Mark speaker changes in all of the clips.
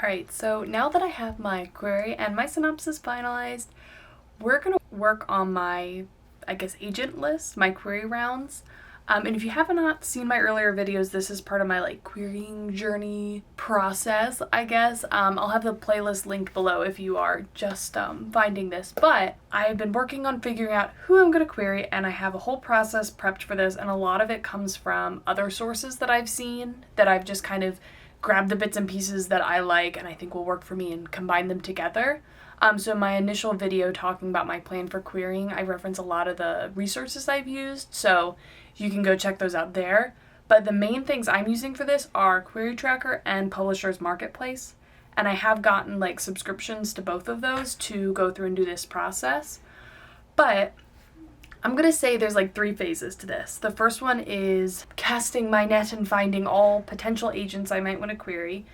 Speaker 1: Alright, so now that I have my query and my synopsis finalized, we're going to work on my, agent list, my query rounds. And if you have not seen my earlier videos, this is part of my querying journey process, I guess. I'll have the playlist linked below if you are just finding this. But I've been working on figuring out who I'm going to query, and I have a whole process prepped for this, and a lot of it comes from other sources that I've seen that I've just kind of grabbed the bits and pieces that I like and I think will work for me and combine them together. So in my initial video talking about my plan for querying, I reference a lot of the resources I've used, so you can go check those out there. But the main things I'm using for this are Query Tracker and Publishers Marketplace, and I have gotten subscriptions to both of those to go through and do this process. But I'm going to say there's 3 phases to this. The first one is casting my net and finding all potential agents I might want to query.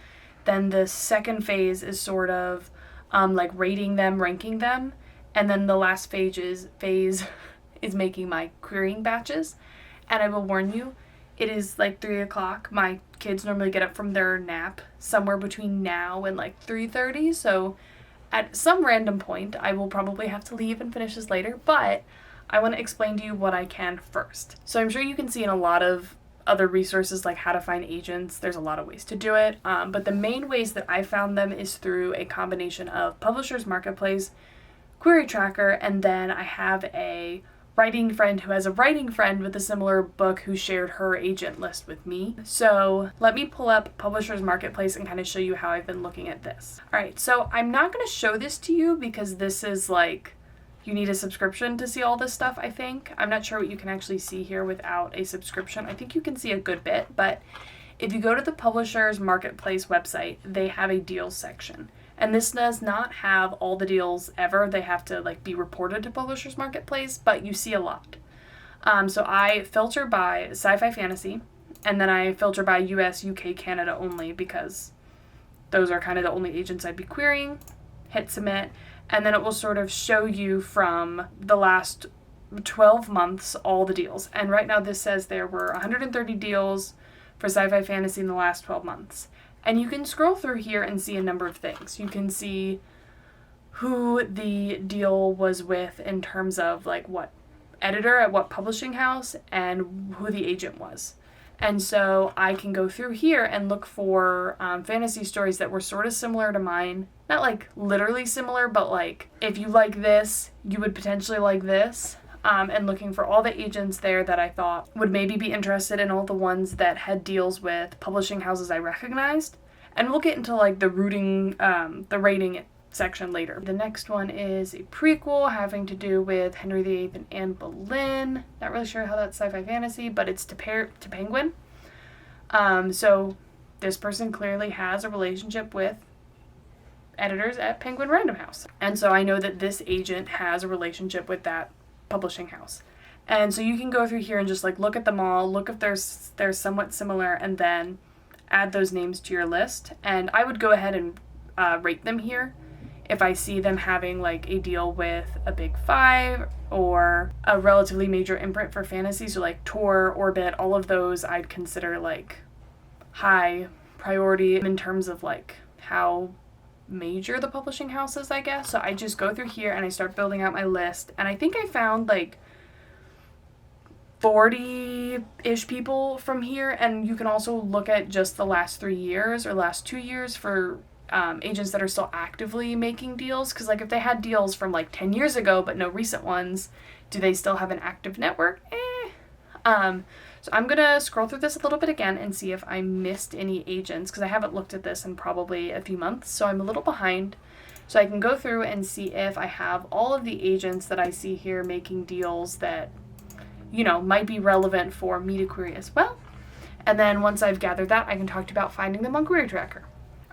Speaker 1: Then the second phase is sort of rating them, ranking them. And then the last phase is making my querying batches. And I will warn you, it is 3 o'clock. My kids normally get up from their nap somewhere between now and 3:30. So at some random point, I will probably have to leave and finish this later. But I want to explain to you what I can first. So I'm sure you can see in a lot of other resources how to find agents, there's a lot of ways to do it. But the main ways that I found them is through a combination of Publishers Marketplace, Query Tracker, and then I have a writing friend who has a writing friend with a similar book who shared her agent list with me. So let me pull up Publishers Marketplace and kind of show you how I've been looking at this. All right, so I'm not going to show this to you because this is you need a subscription to see all this stuff, I think. I'm not sure what you can actually see here without a subscription. I think you can see a good bit, but if you go to the Publishers Marketplace website, they have a deals section. And this does not have all the deals ever. They have to be reported to Publishers Marketplace, but you see a lot. So I filter by sci-fi fantasy, and then I filter by US, UK, Canada only because those are kind of the only agents I'd be querying. Hit submit. And then it will sort of show you from the last 12 months all the deals. And right now this says there were 130 deals for sci-fi fantasy in the last 12 months. And you can scroll through here and see a number of things. You can see who the deal was with in terms of what editor at what publishing house and who the agent was. And so I can go through here and look for fantasy stories that were sort of similar to mine. Not literally similar, but if you like this, you would potentially like this. And looking for all the agents there that I thought would maybe be interested in all the ones that had deals with publishing houses I recognized. And we'll get into the rating section later. The next one is a prequel having to do with Henry VIII and Anne Boleyn. Not really sure how that's sci-fi fantasy, but it's to Penguin. So this person clearly has a relationship with editors at Penguin Random House. And so I know that this agent has a relationship with that publishing house. And so you can go through here and just look at them all, look if they're somewhat similar, and then add those names to your list. And I would go ahead and rate them here. If I see them having a deal with a big 5 or a relatively major imprint for fantasy, so Tor, Orbit, all of those I'd consider high priority in terms of how major the publishing house is, I guess. So I just go through here and I start building out my list, and I think I found 40-ish people from here. And you can also look at just the last 3 years or last 2 years for agents that are still actively making deals, because if they had deals from 10 years ago but no recent ones, do they still have an active network? So I'm gonna scroll through this a little bit again and see if I missed any agents, because I haven't looked at this in probably a few months, so I'm a little behind. So I can go through and see if I have all of the agents that I see here making deals that might be relevant for me to query as well. And then once I've gathered that, I can talk to you about finding them on Query Tracker.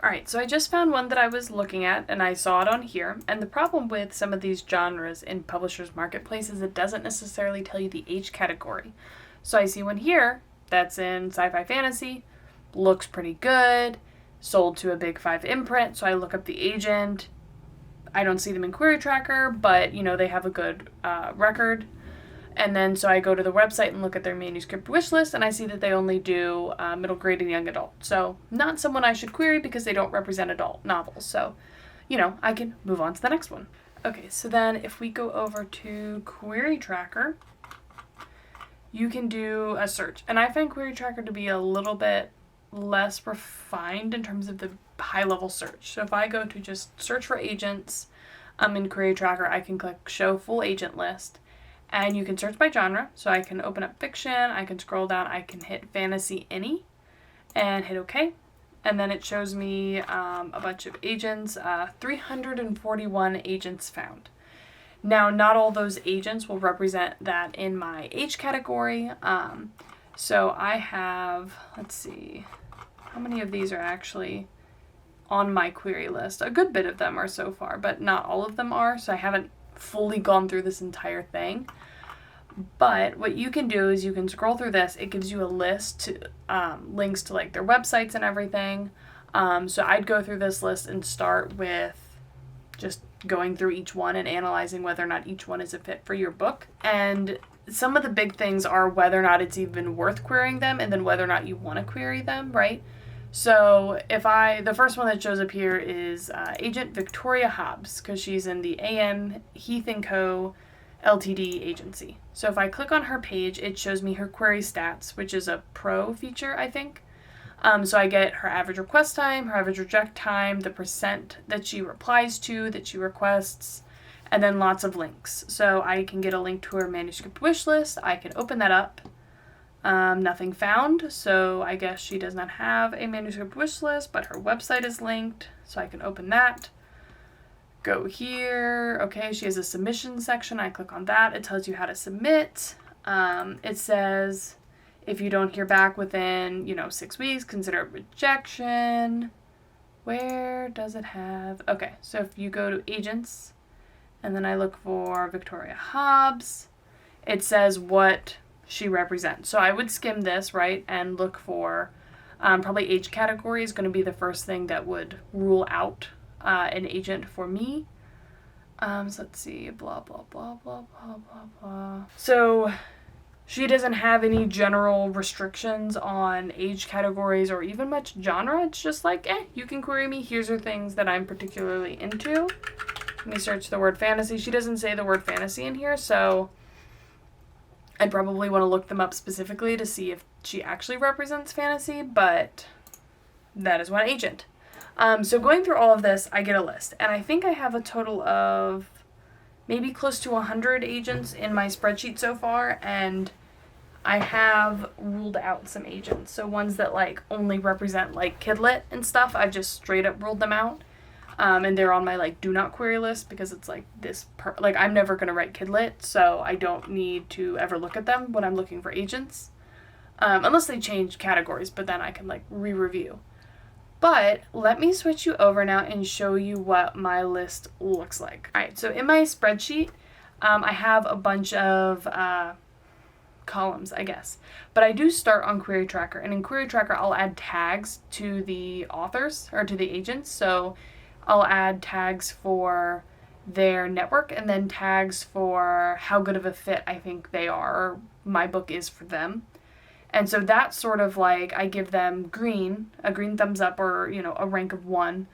Speaker 1: Alright, so I just found one that I was looking at, and I saw it on here. And the problem with some of these genres in Publishers Marketplace is it doesn't necessarily tell you the age category. So I see one here that's in sci-fi fantasy, looks pretty good, sold to a big 5 imprint, so I look up the agent. I don't see them in Query Tracker, but they have a good record. And then so I go to the website and look at their manuscript wish list, and I see that they only do middle grade and young adult. So not someone I should query because they don't represent adult novels. So, you know, I can move on to the next one. Okay, so then if we go over to Query Tracker, you can do a search. And I find Query Tracker to be a little bit less refined in terms of the high-level search. So if I go to just search for agents in Query Tracker, I can click Show Full Agent List. And you can search by genre. So I can open up fiction, I can scroll down, I can hit fantasy any and hit OK. And then it shows me a bunch of agents, 341 agents found. Now, not all those agents will represent that in my age category. So I have, let's see, how many of these are actually on my query list? A good bit of them are so far, but not all of them are. So I haven't fully gone through this entire thing. But what you can do is you can scroll through this. It gives you a list to links to like their websites and everything. So I'd go through this list and start with just going through each one and analyzing whether or not each one is a fit for your book. And some of the big things are whether or not it's even worth querying them, and then whether or not you want to query them, right? So the first one that shows up here is Agent Victoria Hobbs, because she's in the AM Heath & Co. Ltd. agency. So if I click on her page, it shows me her query stats, which is a pro feature, I think. So I get her average request time, her average reject time, the percent that she replies to, that she requests, and then lots of links. So I can get a link to her manuscript wish list. I can open that up. Nothing found, so I guess she does not have a manuscript wish list, but her website is linked, so I can open that. Go here. Okay, she has a submission section. I click on that. It tells you how to submit. It says if you don't hear back within, 6 weeks, consider it rejection. Where does it have? Okay, so if you go to agents and then I look for Victoria Hobbs, it says what she represents. So I would skim this, right, and look for probably age category is going to be the first thing that would rule out an agent for me. So let's see, blah, blah, blah, blah, blah, blah, blah. So she doesn't have any general restrictions on age categories or even much genre. It's just like, you can query me. Here's are things that I'm particularly into. Let me search the word fantasy. She doesn't say the word fantasy in here, so I'd probably want to look them up specifically to see if she actually represents fantasy, but that is one agent. So going through all of this, I get a list, and I think I have a total of maybe close to 100 agents in my spreadsheet so far, and I have ruled out some agents. So ones that like only represent like kidlit and stuff, I've just straight up ruled them out. And they're on my like do not query list because it's like I'm never going to write kidlit, so I don't need to ever look at them when I'm looking for agents. Unless they change categories, but then I can like re-review. But let me switch you over now and show you what my list looks like. All right, so in my spreadsheet, I have a bunch of columns, I guess. But I do start on Query Tracker, and in Query Tracker, I'll add tags to the authors or to the agents. So I'll add tags for their network and then tags for how good of a fit I think they are or my book is for them. And so that's sort of like I give them a green thumbs up or, a rank of 1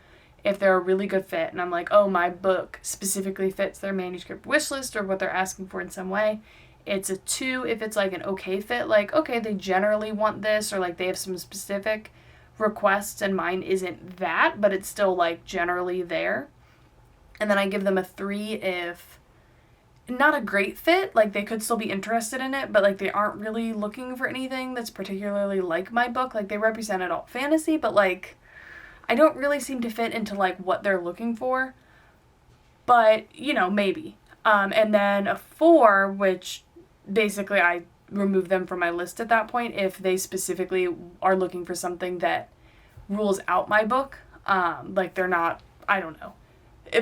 Speaker 1: if they're a really good fit. And I'm like, oh, my book specifically fits their manuscript wish list or what they're asking for in some way. It's a 2 if it's like an okay fit, like, okay, they generally want this or like they have some specific requests and mine isn't that, but it's still like generally there. And then I give them a 3 if not a great fit, like they could still be interested in it, but like they aren't really looking for anything that's particularly like my book. Like they represent adult fantasy, but like I don't really seem to fit into like what they're looking for, but maybe. And then a 4, which basically I remove them from my list at that point if they specifically are looking for something that rules out my book. Like they're not, I don't know.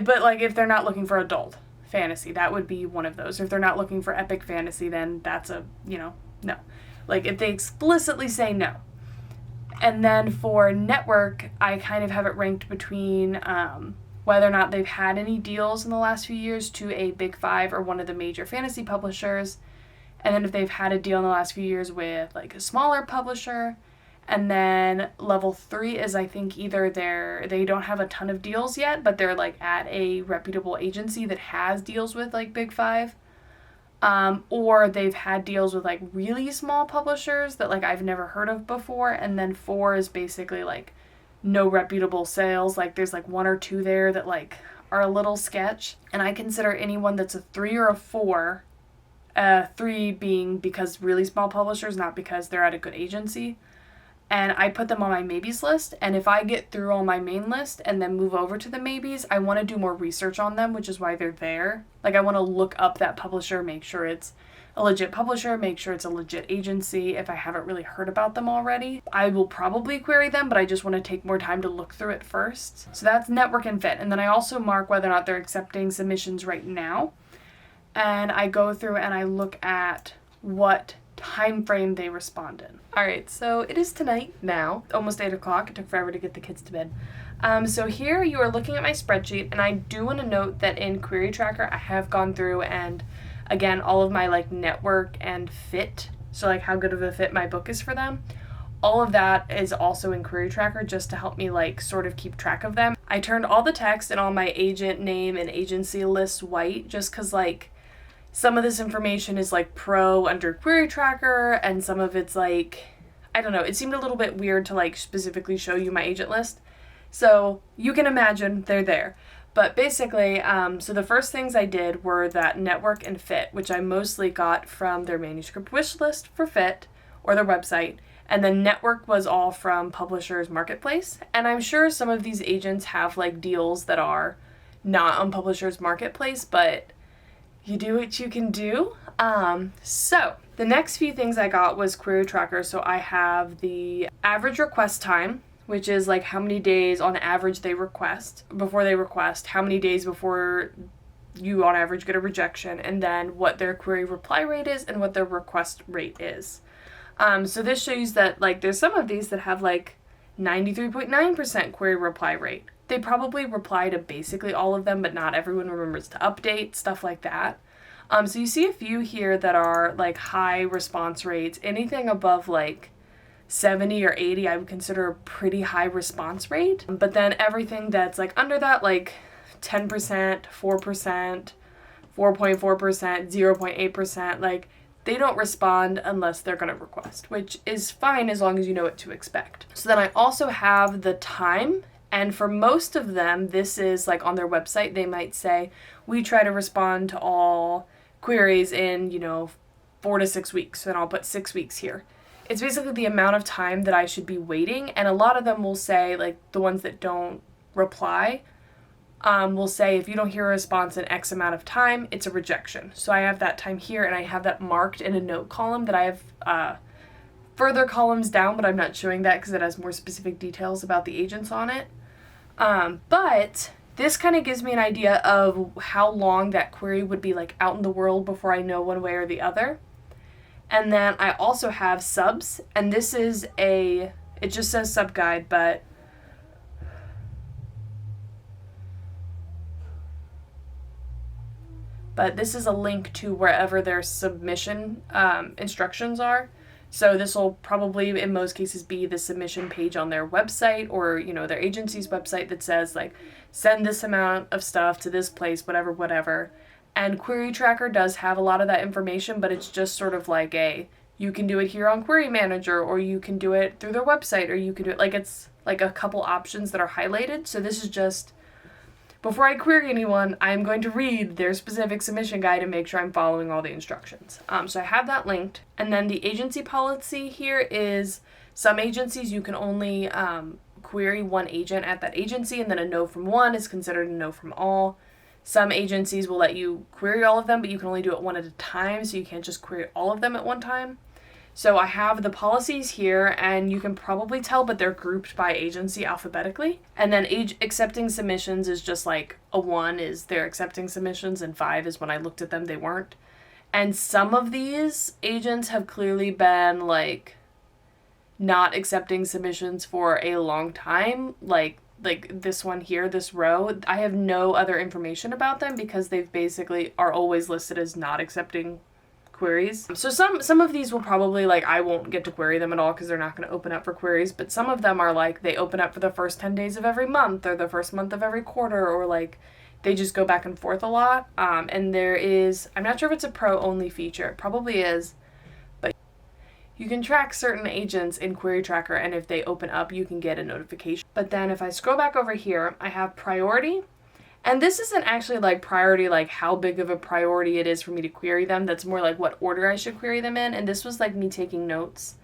Speaker 1: But like if they're not looking for adult fantasy, that would be one of those. If they're not looking for epic fantasy, then that's a, no. Like if they explicitly say no. And then for network, I kind of have it ranked between whether or not they've had any deals in the last few years to a big 5 or one of the major fantasy publishers. And then if they've had a deal in the last few years with like a smaller publisher. And then level 3 is, I think, either they don't have a ton of deals yet, but they're like at a reputable agency that has deals with like Big 5. Or they've had deals with like really small publishers that like I've never heard of before. And then 4 is basically like no reputable sales. Like there's like 1 or 2 there that like are a little sketch. And I consider anyone that's a 3 or a 4, 3 being because really small publishers, not because they're at a good agency. And I put them on my maybes list, and if I get through all my main list and then move over to the maybes, I want to do more research on them, which is why they're there. Like I want to look up that publisher, make sure it's a legit publisher, make sure it's a legit agency if I haven't really heard about them already. I will probably query them, but I just want to take more time to look through it first. So that's network and fit. And then I also mark whether or not they're accepting submissions right now. And I go through and I look at what time frame they respond in. Alright, so it is tonight now, almost 8 o'clock. It took forever to get the kids to bed. So here you are looking at my spreadsheet, and I do want to note that in Query Tracker I have gone through and again all of my like network and fit, so like how good of a fit my book is for them, all of that is also in Query Tracker just to help me like sort of keep track of them. I turned all the text and all my agent name and agency lists white just because like some of this information is like pro under Query Tracker and some of it's like, I don't know, it seemed a little bit weird to like specifically show you my agent list. So you can imagine they're there. But basically, so the first things I did were that network and fit, which I mostly got from their manuscript wish list for fit or their website. And then network was all from Publishers Marketplace. And I'm sure some of these agents have like deals that are not on Publishers Marketplace, but you do what you can do. So the next few things I got was Query Tracker. So I have the average request time, which is like how many days on average they request, before they request, how many days before you on average get a rejection, and then what their query reply rate is and what their request rate is. So this shows that like there's some of these that have like 93.9% query reply rate. They probably reply to basically all of them, but not everyone remembers to update, stuff like that. So you see a few here that are like high response rates. Anything above like 70 or 80 I would consider a pretty high response rate. But then everything that's like under that, like 10%, 4%, 4.4%, 0.8%, like they don't respond unless they're going to request, which is fine as long as you know what to expect. So then I also have the time. And for most of them, this is like on their website, they might say, we try to respond to all queries in, 4 to 6 weeks. And I'll put 6 weeks here. It's basically the amount of time that I should be waiting. And a lot of them will say, like the ones that don't reply, will say if you don't hear a response in X amount of time, it's a rejection. So I have that time here and I have that marked in a note column that I have further columns down, but I'm not showing that because it has more specific details about the agents on it. But this kind of gives me an idea of how long that query would be like out in the world before I know one way or the other. And then I also have subs, and this is it just says sub guide, but this is a link to wherever their submission instructions are. So this will probably, in most cases, be the submission page on their website or, their agency's website that says, like, send this amount of stuff to this place, whatever. And Query Tracker does have a lot of that information, but it's just sort of like you can do it here on Query Manager, or you can do it through their website, or you can do it, like, it's like a couple options that are highlighted. So this is just, before I query anyone, I'm going to read their specific submission guide and make sure I'm following all the instructions. So I have that linked. And then the agency policy here is some agencies you can only query one agent at that agency, and then a no from one is considered a no from all. Some agencies will let you query all of them, but you can only do it one at a time, so you can't just query all of them at one time. So I have the policies here, and you can probably tell, but they're grouped by agency alphabetically. And then accepting submissions is just like a 1 is they're accepting submissions, and 5 is when I looked at them, they weren't. And some of these agents have clearly been like not accepting submissions for a long time, like this one here, this row. I have no other information about them because they've basically are always listed as not accepting queries. So some of these will probably, like, I won't get to query them at all because they're not going to open up for queries, but some of them are like they open up for the first 10 days of every month or the first month of every quarter, or like they just go back and forth a lot. And there is, I'm not sure if it's a pro only feature, it probably is, but you can track certain agents in Query Tracker, and if they open up you can get a notification. But then if I scroll back over here, I have priority. And this isn't actually like priority, like how big of a priority it is for me to query them. That's more like what order I should query them in. And this was like me taking notes.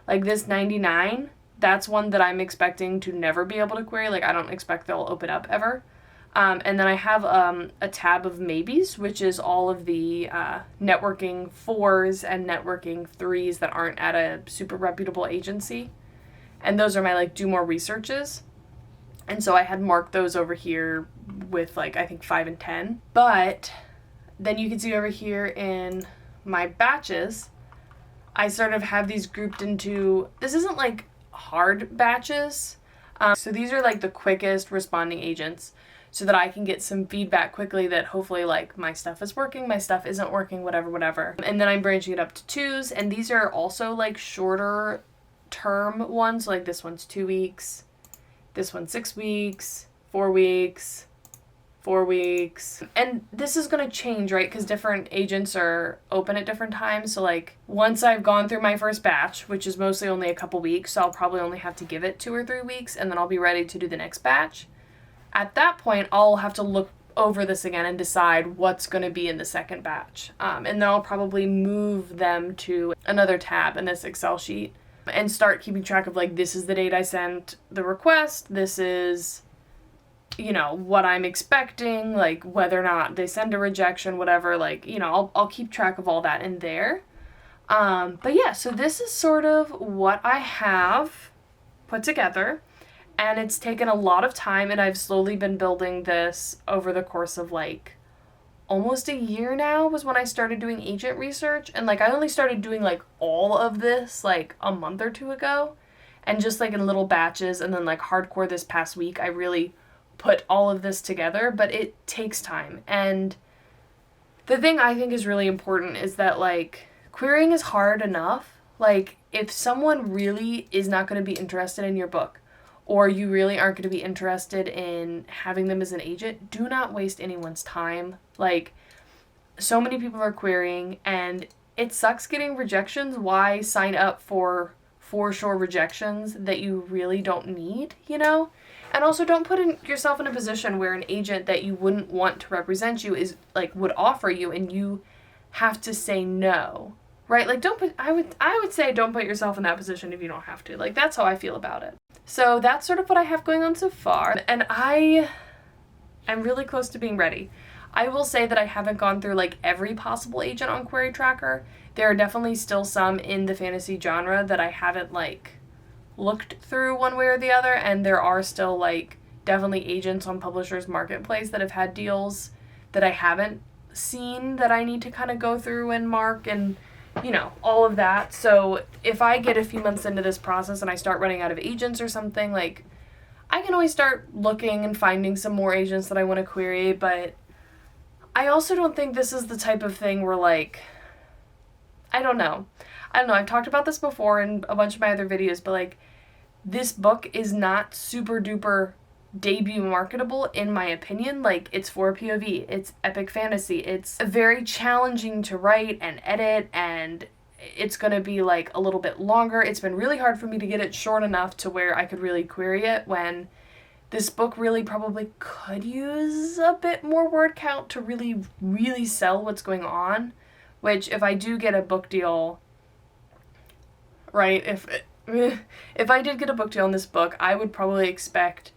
Speaker 1: Like this 99, that's one that I'm expecting to never be able to query. Like I don't expect they'll open up ever. And then I have a tab of maybes, which is all of the networking 4s and networking 3s that aren't at a super reputable agency. And those are my like do more researches. And so I had marked those over here with like, I think 5 and 10. But then you can see over here in my batches, I sort of have these grouped into, this isn't like hard batches. So these are like the quickest responding agents so that I can get some feedback quickly that hopefully like my stuff is working, my stuff isn't working, whatever. And then I'm branching it up to 2s. And these are also like shorter term ones. Like this one's 2 weeks. This one's 6 weeks, 4 weeks, 4 weeks. And this is going to change, right? Because different agents are open at different times. So like once I've gone through my first batch, which is mostly only a couple weeks, so I'll probably only have to give it 2 or 3 weeks, and then I'll be ready to do the next batch. At that point, I'll have to look over this again and decide what's going to be in the second batch. And then I'll probably move them to another tab in this Excel sheet and start keeping track of like, this is the date I sent the request, this is, you know, what I'm expecting, like whether or not they send a rejection, whatever, like, you know, I'll keep track of all that in there. But yeah, so this is sort of what I have put together, and it's taken a lot of time, and I've slowly been building this over the course of like almost a year now was when I started doing agent research. And like I only started doing like all of this like a month or 2 ago, and just like in little batches, and then like hardcore this past week I really put all of this together. But it takes time, and the thing I think is really important is that like querying is hard enough. Like if someone really is not going to be interested in your book, or you really aren't going to be interested in having them as an agent, do not waste anyone's time. Like, so many people are querying, and it sucks getting rejections. Why sign up for sure rejections that you really don't need, you know? And also don't put yourself in a position where an agent that you wouldn't want to represent you is like would offer you, and you have to say no, right? Like I would say don't put yourself in that position if you don't have to. Like that's how I feel about it. So that's sort of what I have going on so far, and I'm really close to being ready. I will say that I haven't gone through like every possible agent on Query Tracker. There are definitely still some in the fantasy genre that I haven't like looked through one way or the other, and there are still like definitely agents on Publishers Marketplace that have had deals that I haven't seen that I need to kind of go through and mark and, you know, all of that. So if I get a few months into this process and I start running out of agents or something, like I can always start looking and finding some more agents that I want to query. But I also don't think this is the type of thing where like, I don't know. I've talked about this before in a bunch of my other videos, but like this book is not super duper debut marketable in my opinion. Like it's for POV, it's epic fantasy, it's very challenging to write and edit, and it's gonna be like a little bit longer. It's been really hard for me to get it short enough to where I could really query it, when this book really probably could use a bit more word count to really sell what's going on. Which if I do get a book deal, right, if I did get a book deal on this book, I would probably expect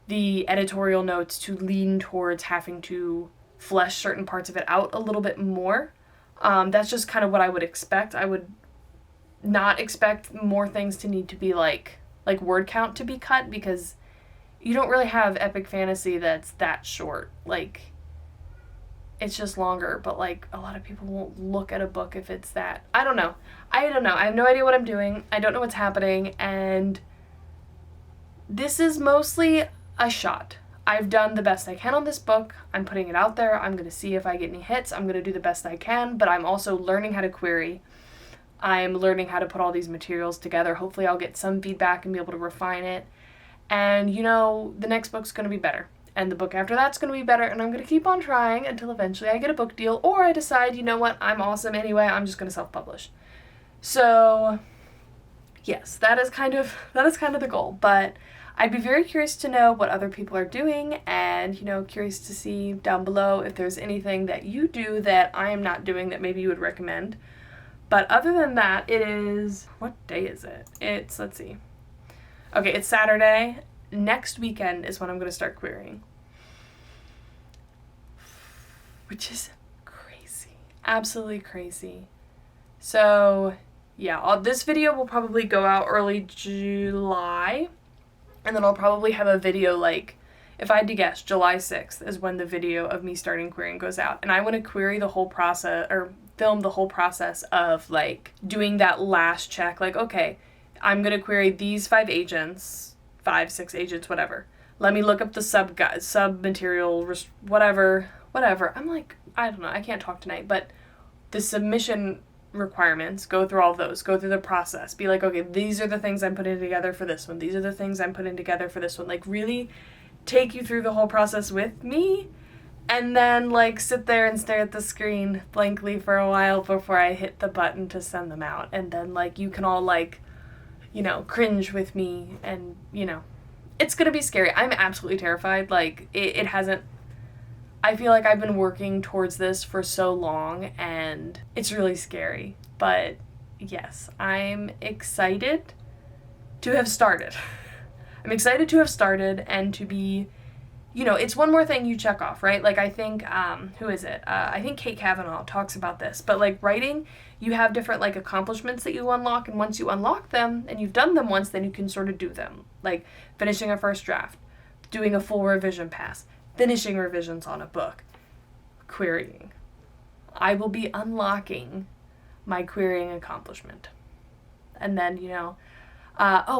Speaker 1: the editorial notes to lean towards having to flesh certain parts of it out a little bit more. That's just kind of what I would expect. I would not expect more things to need to be like word count to be cut, because you don't really have epic fantasy that's that short. Like it's just longer, but like a lot of people won't look at a book if it's that. I don't know. I have no idea what I'm doing. I don't know what's happening, and this is mostly a shot. I've done the best I can on this book. I'm putting it out there. I'm going to see if I get any hits. I'm going to do the best I can, but I'm also learning how to query. I'm learning how to put all these materials together. Hopefully I'll get some feedback and be able to refine it. And, you know, the next book's going to be better. And the book after that's going to be better. And I'm going to keep on trying until eventually I get a book deal. Or I decide, you know what, I'm awesome anyway. I'm just going to self-publish. So, yes, that is kind of the goal. But I'd be very curious to know what other people are doing, and, you know, curious to see down below if there's anything that you do that I am not doing that maybe you would recommend. But other than that, it is, what day is it? It's, let's see. Okay, it's Saturday. Next weekend is when I'm going to start querying. Which is crazy. Absolutely crazy. So, yeah, this video will probably go out early July. And then I'll probably have a video, like, if I had to guess, July 6th is when the video of me starting querying goes out. And I want to query the whole process, or film the whole process of, like, doing that last check. Like, okay, I'm going to query these 5 agents, 5, 6 agents, whatever. Let me look up the sub material, whatever. I'm like, I don't know, I can't talk tonight, but the submission requirements, go through all of those, go through the process, be like, okay, these are the things I'm putting together for this one, these are the things I'm putting together for this one, like really take you through the whole process with me, and then like sit there and stare at the screen blankly for a while before I hit the button to send them out, and then like you can all like, you know, cringe with me, and you know, it's gonna be scary. I'm absolutely terrified. Like it hasn't, I feel like I've been working towards this for so long, and it's really scary. But yes, I'm excited to have started. I'm excited to have started and to be, you know, it's one more thing you check off, right? Like I think, who is it? I think Kate Kavanaugh talks about this, but like writing, you have different like accomplishments that you unlock, and once you unlock them and you've done them once, then you can sort of do them. Like finishing a first draft, doing a full revision pass, finishing revisions on a book, querying. I will be unlocking my querying accomplishment. And then, you know,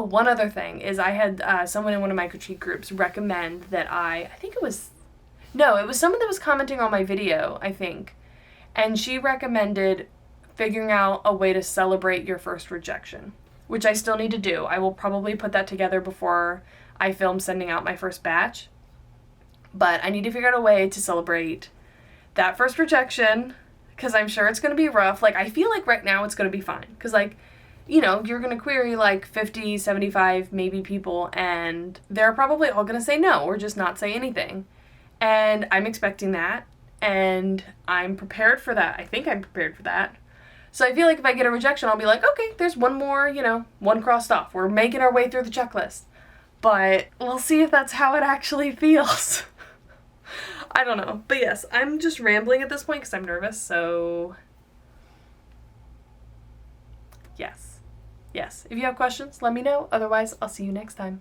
Speaker 1: one other thing is I had someone in one of my critique groups recommend that it was someone that was commenting on my video, I think, and she recommended figuring out a way to celebrate your first rejection, which I still need to do. I will probably put that together before I film sending out my first batch. But I need to figure out a way to celebrate that first rejection, because I'm sure it's going to be rough. Like, I feel like right now it's going to be fine. Because, like, you know, you're going to query, like, 50, 75, maybe people, and they're probably all going to say no or just not say anything. And I'm expecting that, and I'm prepared for that. I think I'm prepared for that. So I feel like if I get a rejection, I'll be like, okay, there's one more, you know, one crossed off. We're making our way through the checklist. But we'll see if that's how it actually feels. I don't know. But yes, I'm just rambling at this point because I'm nervous, so yes. If you have questions, let me know. Otherwise, I'll see you next time.